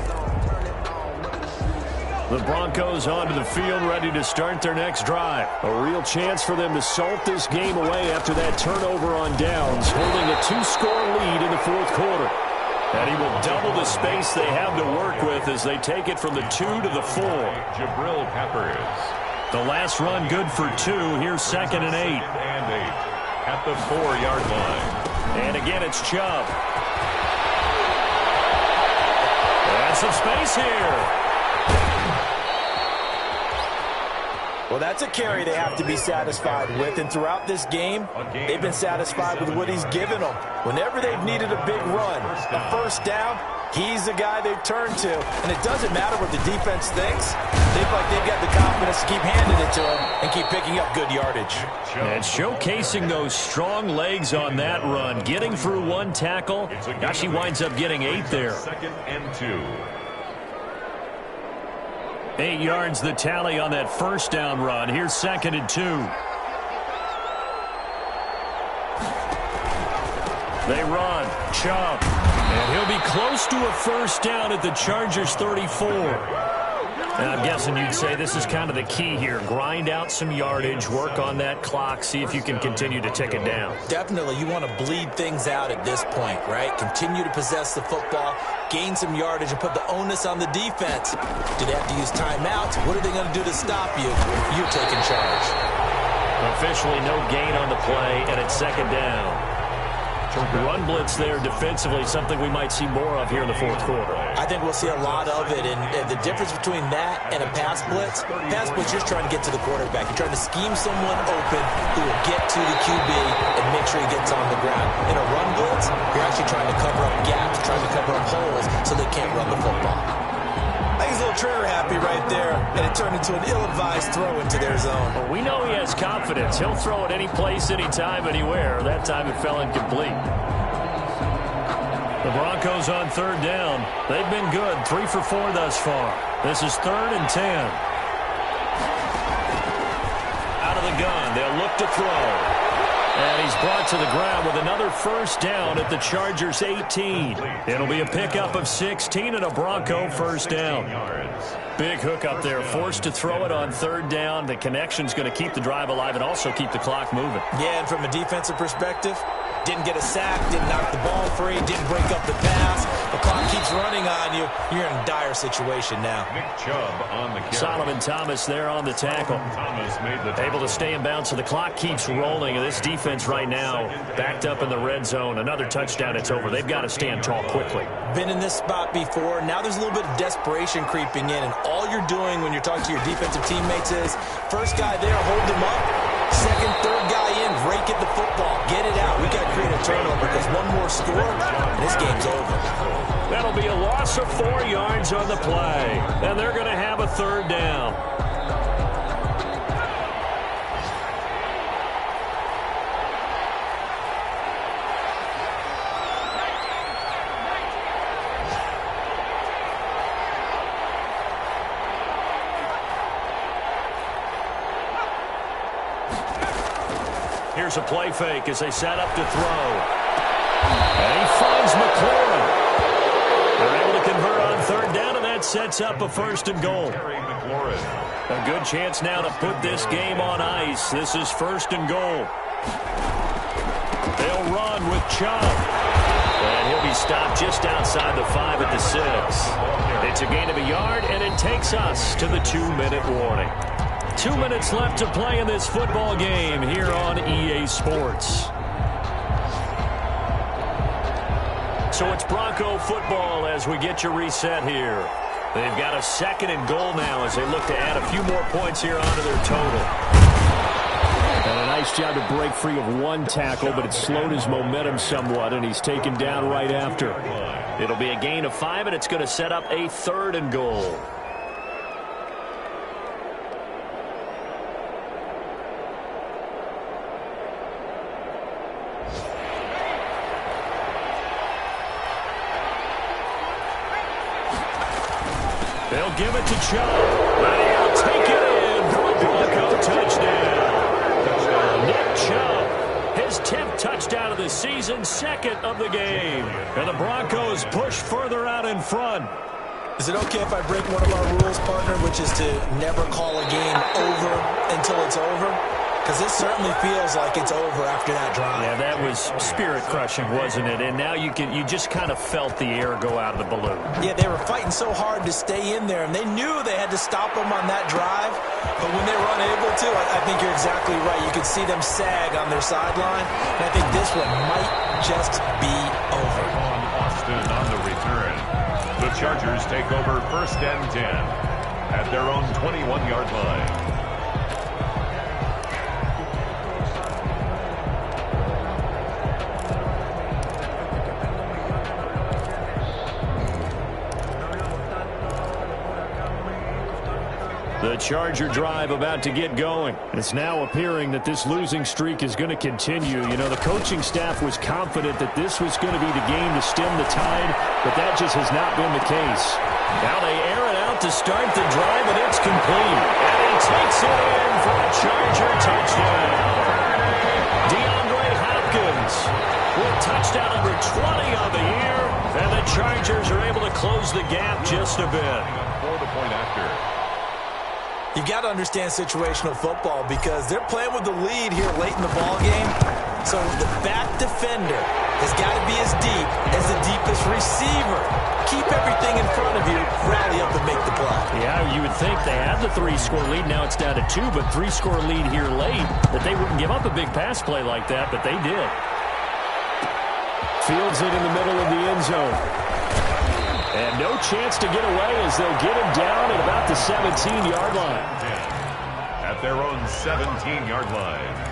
A: The Broncos onto the field ready to start their next drive. A real chance for them to salt this game away after that turnover on downs, holding a 2-score lead in the 4th quarter. And he will double the space they have to work with as they take it from the 2 to the 4.
B: Jabril Peppers.
A: The last run good for 2. Here's 2nd and 8.
B: And 8 at the 4-yard line.
A: And again, it's Chubb. And some space here.
D: Well, that's a carry they have to be satisfied with, and throughout this game, they've been satisfied with what he's given them. Whenever they've needed a big run, a 1st down, he's the guy they've turned to. And it doesn't matter what the defense thinks. They feel like they've got the confidence to keep handing it to him and keep picking up good yardage.
A: And showcasing those strong legs on that run, getting through 1 tackle. Actually winds up getting 8 there.
B: 2nd and 2.
A: 8 yards the tally on that 1st down run. Here's 2nd and 2. They run. Chubb. And he'll be close to a 1st down at the Chargers' 34. And I'm guessing you'd say this is kind of the key here. Grind out some yardage, work on that clock, see if you can continue to tick it down.
D: Definitely. You want to bleed things out at this point, right? Continue to possess the football, gain some yardage, and put the onus on the defense. Do they have to use timeouts? What are they going to do to stop you? You're taking charge.
A: Officially no gain on the play, and it's 2nd down. Run blitz there defensively, something we might see more of here in the 4th quarter.
D: I think we'll see a lot of it, and the difference between that and a pass blitz, you're trying to get to the quarterback. You're trying to scheme someone open who will get to the QB and make sure he gets on the ground. In a run blitz, you're actually trying to cover up gaps, trying to cover up holes so they can't run the football. I think he's a little trigger happy right there, and it turned into an ill-advised throw into their zone.
A: Well, we know he has confidence. He'll throw it any place, anytime, anywhere. That time it fell incomplete. The Broncos on 3rd down. They've been good, 3 for 4 thus far. This is 3rd and 10. Out of the gun, they'll look to throw. And he's brought to the ground with another 1st down at the Chargers' 18. It'll be a pickup of 16 and a Bronco 1st down. Big hook up there, forced to throw it on 3rd down. The connection's going to keep the drive alive and also keep the clock moving.
D: Yeah, and from a defensive perspective, didn't get a sack, didn't knock the ball free, didn't break up the pass. The clock keeps running on you. You're in a dire situation now.
B: Nick Chubb on the carry.
A: Solomon Thomas there on the tackle.
B: Thomas made the
A: able to stay in bounds, so the clock keeps rolling. And this defense right now backed up in the red zone. Another touchdown, it's over. They've got to stand tall quickly.
D: Been in this spot before. Now there's a little bit of desperation creeping in, and all you're doing when you're talking to your defensive teammates is first guy there, hold him up. Second, third guy in, rake at the football. Get it out. We got to create a turnover because one more score, and this game's over.
A: That'll be a loss of 4 yards on the play, and they're going to have a 3rd down. Here's a play fake as they set up to throw. And he finds McLaurin. They're able to convert on 3rd down, and that sets up a 1st and goal. A good chance now to put this game on ice. This is 1st and goal. They'll run with Chubb. And he'll be stopped just outside the 5 at the 6. It's a gain of a yard, and it takes us to the 2-minute warning. 2 minutes left to play in this football game here on EA Sports. So it's Bronco football as we get you reset here. They've got a 2nd and goal now as they look to add a few more points here onto their total. And a nice job to break free of one tackle, but it slowed his momentum somewhat, and he's taken down right after. It'll be a gain of 5, and it's going to set up a 3rd and goal. They'll give it to Chubb. They'll take it in for a Bronco touchdown. Nick Chubb, his 10th touchdown of the season, 2nd of the game. And the Broncos push further out in front.
D: Is it okay if I break one of our rules, partner, which is to never call a game over until it's over? Because this certainly feels like it's over after that drive.
A: Yeah, that was spirit-crushing, wasn't it? And now you just kind of felt the air go out of the balloon.
D: Yeah, they were fighting so hard to stay in there, and they knew they had to stop them on that drive. But when they were unable to, I think you're exactly right. You could see them sag on their sideline, and I think this one might just be over.
B: On Austin on the return. The Chargers take over 1st and 10 at their own 21-yard line.
A: The Charger drive about to get going. It's now appearing that this losing streak is going to continue. You know, the coaching staff was confident that this was going to be the game to stem the tide, but that just has not been the case. Now they air it out to start the drive, and it's complete. And he takes it in for a Charger touchdown. DeAndre Hopkins with touchdown number 20 on the year, and the Chargers are able to close the gap just a bit.
B: For the point after.
D: You've got to understand situational football because they're playing with the lead here late in the ball game. So the back defender has got to be as deep as the deepest receiver. Keep everything in front of you, rally up and make the play.
A: Yeah, you would think they had the 3-score lead. Now it's down to 2, but 3-score lead here late, that they wouldn't give up a big pass play like that, but they did. Fields it in the middle of the end zone. And no chance to get away as they'll get him down at about the 17-yard line.
B: At their own 17-yard line.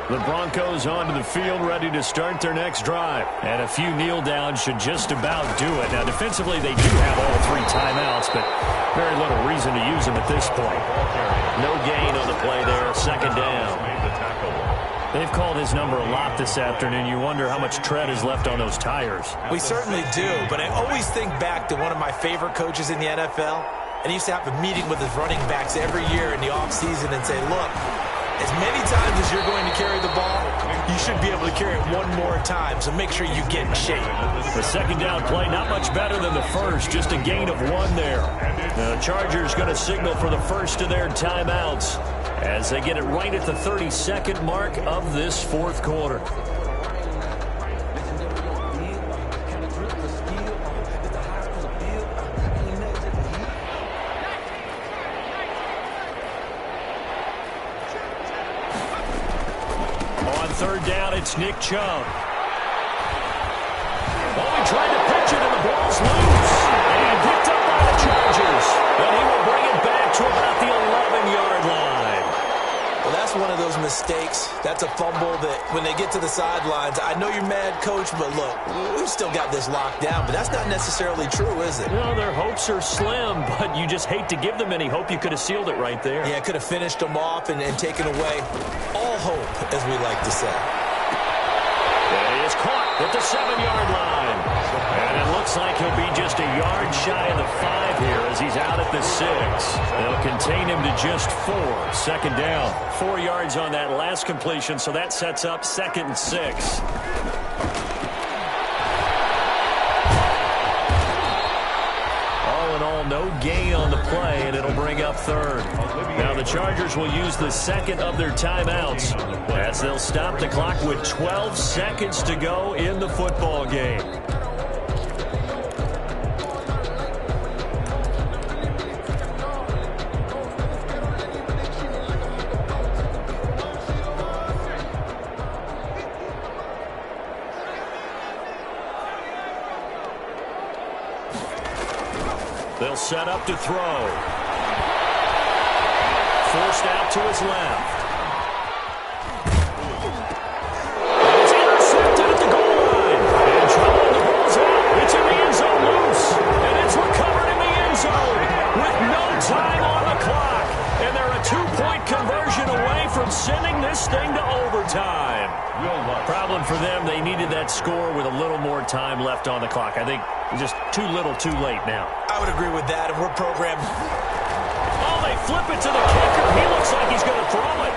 A: The Broncos onto the field, ready to start their next drive. And a few kneel downs should just about do it. Now, defensively, they do have all 3 timeouts, but very little reason to use them at this point. No gain on the play there, 2nd down. They've called his number a lot this afternoon. You wonder how much tread is left on those tires.
D: We certainly do, but I always think back to one of my favorite coaches in the NFL, and he used to have a meeting with his running backs every year in the offseason and say, look, as many times as you're going to carry the ball, you should be able to carry it one more time, so make sure you get in shape.
A: The 2nd down play, not much better than the first, just a gain of 1 there. The Chargers going to signal for the first of their timeouts as they get it right at the 32nd mark of this 4th quarter. On 3rd down, it's Nick Chubb. Oh, he tried to pitch it, and the ball's loose. And picked up by the Chargers. And he will bring it back to about the 11-yard line.
D: Well, that's one of those mistakes. That's a fumble that when they get to the sidelines, I know you're mad, Coach, but look, we've still got this locked down. But that's not necessarily true, is it?
A: No, their hopes are slim, but you just hate to give them any hope. You could have sealed it right there.
D: Yeah, could have finished them off and taken away all hope, as we like to say.
A: He is caught at the 7-yard line. And it looks like he'll be just a yard shy of the 5 here as he's out at the 6. They'll contain him to just 4. 2nd down. 4 yards on that last completion, so that sets up 2nd and 6. All in all, no gain on the play, and it'll bring up third. Now the Chargers will use the second of their timeouts as they'll stop the clock with 12 seconds to go in the football game. They'll set up to throw. Forced out to his left. And it's intercepted at the goal line. And trouble, the ball's out. It's in the end zone loose. And it's recovered in the end zone with no time on the clock. And they're a 2-point conversion away from sending this thing to overtime. Problem for them, they needed that score with a little more time left on the clock. I think just too little too late now.
D: I would agree with that, and we're programmed.
A: Oh, they flip it to the kicker. He looks like he's going to throw it.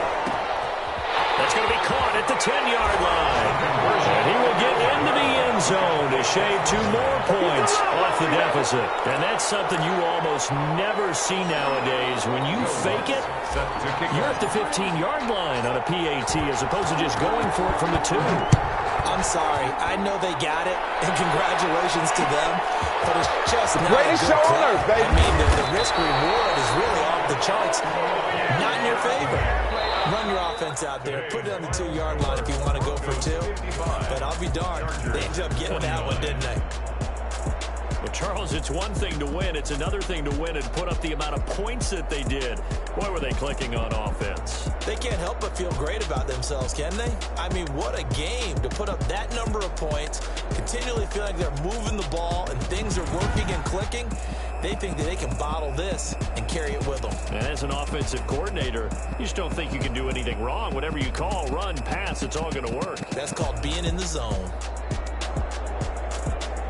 A: That's going to be caught at the 10-yard line. And he will get into the end zone to shave 2 more points off the deficit. And that's something you almost never see nowadays. When you fake it, you're at the 15-yard line on a PAT as opposed to just going for it from the 2.
D: I'm sorry. I know they got it, and congratulations to them, but it's just not a good play. I mean, the risk-reward is really off the charts. Not in your favor. Run your offense out there. Put it on the 2-yard line if you want to go for 2. But I'll be darned. They ended up getting that one, didn't they?
A: Well, Charles, it's one thing to win. It's another thing to win and put up the amount of points that they did. Boy, were they clicking on offense.
D: They can't help but feel great about themselves, can they? I mean, what a game to put up that number of points, continually feel like they're moving the ball and things are working and clicking. They think that they can bottle this and carry it with them.
A: And as an offensive coordinator, you just don't think you can do anything wrong. Whatever you call, run, pass, it's all going to work.
D: That's called being in the zone.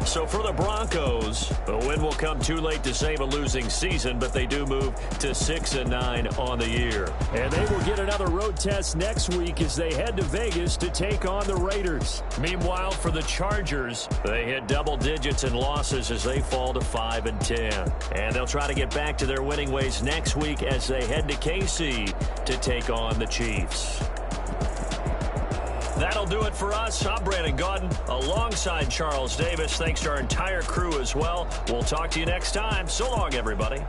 A: So for the Broncos, the win will come too late to save a losing season, but they do move to 6-9 on the year. And they will get another road test next week as they head to Vegas to take on the Raiders. Meanwhile, for the Chargers, they hit double digits in losses as they fall to 5-10. And they'll try to get back to their winning ways next week as they head to KC to take on the Chiefs. That'll do it for us. I'm Brandon Gaudin alongside Charles Davis. Thanks to our entire crew as well. We'll talk to you next time. So long, everybody.